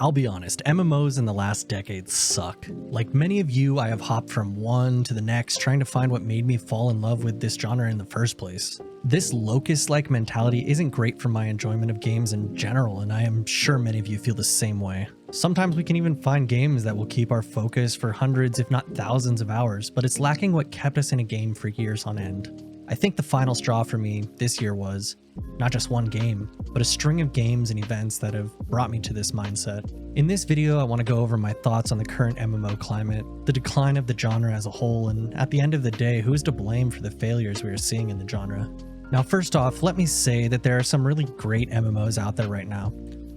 I'll be honest, MMOs in the last decade suck. Like many of you, I have hopped from one to the next trying to find what made me fall in love with this genre in the first place. This locust-like mentality isn't great for my enjoyment of games in general, and I am sure many of you feel the same way. Sometimes we can even find games that will keep our focus for hundreds if not thousands of hours, but it's lacking what kept us in a game for years on end. I think the final straw for me this year was not just one game, but a string of games and events that have brought me to this mindset. In this video, I want to go over my thoughts on the current MMO climate, the decline of the genre as a whole, and at the end of the day, who is to blame for the failures we are seeing in the genre. Now, first off, let me say that there are some really great MMOs out there right now.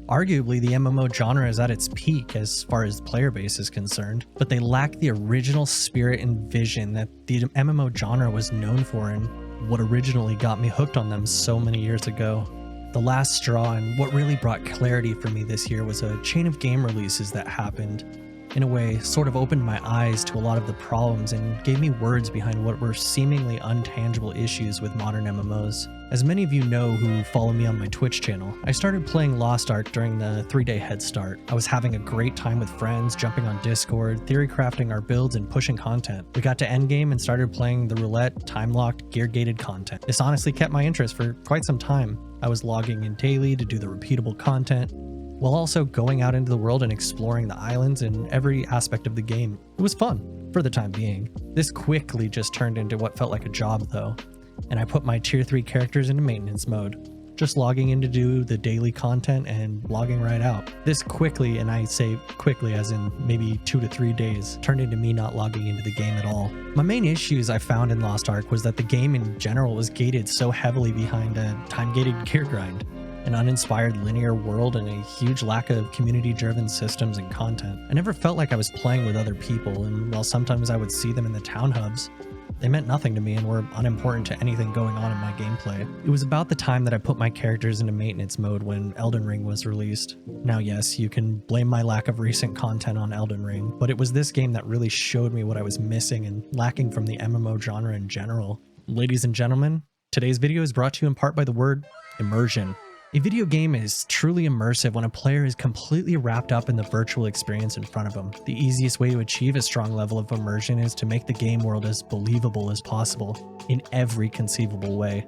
Arguably, the MMO genre is at its peak as far as the player base is concerned, but they lack the original spirit and vision that the MMO genre was known for and what originally got me hooked on them so many years ago. The last straw and what really brought clarity for me this year was a chain of game releases that happened. In a way, sort of opened my eyes to a lot of the problems and gave me words behind what were seemingly untangible issues with modern MMOs. As many of you know who follow me on my Twitch channel, I started playing Lost Ark during the 3-day head start. I was having a great time with friends, jumping on Discord, theory crafting our builds, and pushing content. We got to endgame and started playing the roulette, time-locked, gear-gated content. This honestly kept my interest for quite some time. I was logging in daily to do the repeatable content, while also going out into the world and exploring the islands and every aspect of the game. It was fun, for the time being. This quickly just turned into what felt like a job though, and I put my tier 3 characters into maintenance mode, just logging in to do the daily content and logging right out. This quickly, and I say quickly as in maybe 2 to 3 days, turned into me not logging into the game at all. My main issues I found in Lost Ark was that the game in general was gated so heavily behind a time-gated gear grind, an uninspired linear world, and a huge lack of community-driven systems and content. I never felt like I was playing with other people, and while sometimes I would see them in the town hubs, they meant nothing to me and were unimportant to anything going on in my gameplay. It was about the time that I put my characters into maintenance mode when Elden Ring was released. Now yes, you can blame my lack of recent content on Elden Ring, but it was this game that really showed me what I was missing and lacking from the MMO genre in general. Ladies and gentlemen, today's video is brought to you in part by the word immersion. A video game is truly immersive when a player is completely wrapped up in the virtual experience in front of them. The easiest way to achieve a strong level of immersion is to make the game world as believable as possible in every conceivable way.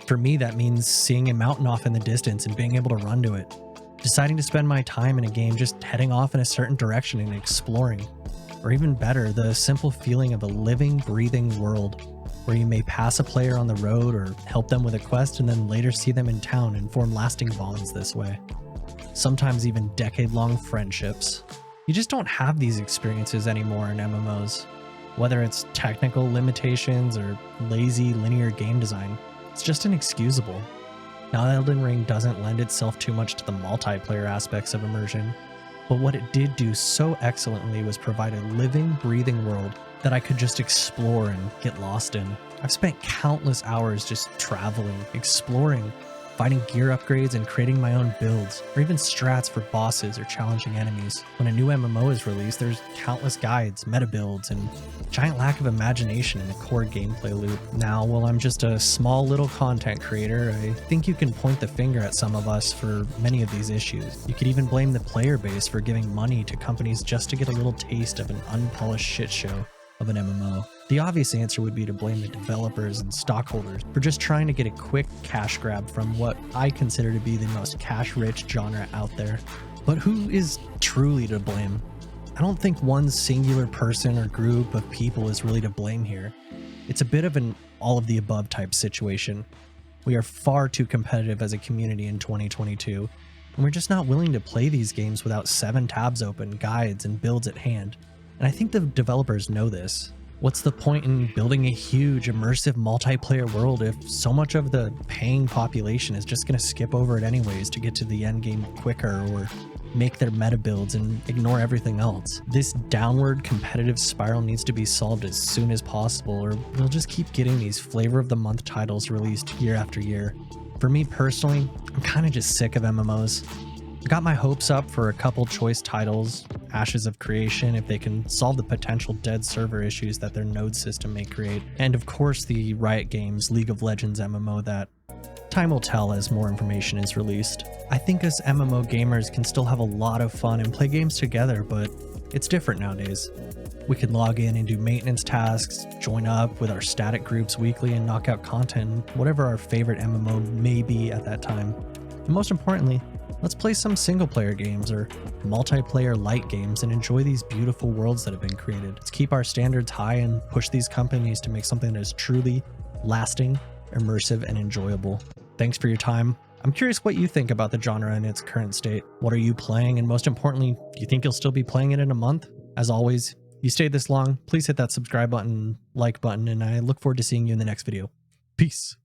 For me, that means seeing a mountain off in the distance and being able to run to it. Deciding to spend my time in a game just heading off in a certain direction and exploring. Or even better, the simple feeling of a living, breathing world, where you may pass a player on the road or help them with a quest and then later see them in town and form lasting bonds this way. Sometimes even decade-long friendships. You just don't have these experiences anymore in MMOs. Whether it's technical limitations or lazy linear game design, it's just inexcusable. Now, Elden Ring doesn't lend itself too much to the multiplayer aspects of immersion, but what it did do so excellently was provide a living, breathing world that I could just explore and get lost in. I've spent countless hours just traveling, exploring, finding gear upgrades and creating my own builds, or even strats for bosses or challenging enemies. When a new MMO is released, there's countless guides, meta builds, and giant lack of imagination in the core gameplay loop. Now, while I'm just a small little content creator, I think you can point the finger at some of us for many of these issues. You could even blame the player base for giving money to companies just to get a little taste of an unpolished shit show of an MMO. The obvious answer would be to blame the developers and stockholders for just trying to get a quick cash grab from what I consider to be the most cash-rich genre out there. But who is truly to blame? I don't think one singular person or group of people is really to blame here. It's a bit of an all-of-the-above type situation. We are far too competitive as a community in 2022, and we're just not willing to play these games without 7 tabs open, guides, and builds at hand. And I think the developers know this. What's the point in building a huge, immersive multiplayer world if so much of the paying population is just going to skip over it anyways to get to the end game quicker or make their meta builds and ignore everything else? This downward competitive spiral needs to be solved as soon as possible, or we'll just keep getting these flavor of the month titles released year after year. For me personally, I'm kind of just sick of MMOs. I got my hopes up for a couple choice titles, Ashes of Creation if they can solve the potential dead server issues that their node system may create, and of course the Riot Games League of Legends MMO that time will tell as more information is released. I think us MMO gamers can still have a lot of fun and play games together, but it's different nowadays. We can log in and do maintenance tasks, join up with our static groups weekly and knock out content, whatever our favorite MMO may be at that time. And most importantly, let's play some single player games or multiplayer light games and enjoy these beautiful worlds that have been created. Let's keep our standards high and push these companies to make something that is truly lasting, immersive, and enjoyable. Thanks for your time. I'm curious what you think about the genre in its current state. What are you playing? And most importantly, do you think you'll still be playing it in a month? As always, you stayed this long, please hit that subscribe button, like button, and I look forward to seeing you in the next video. Peace.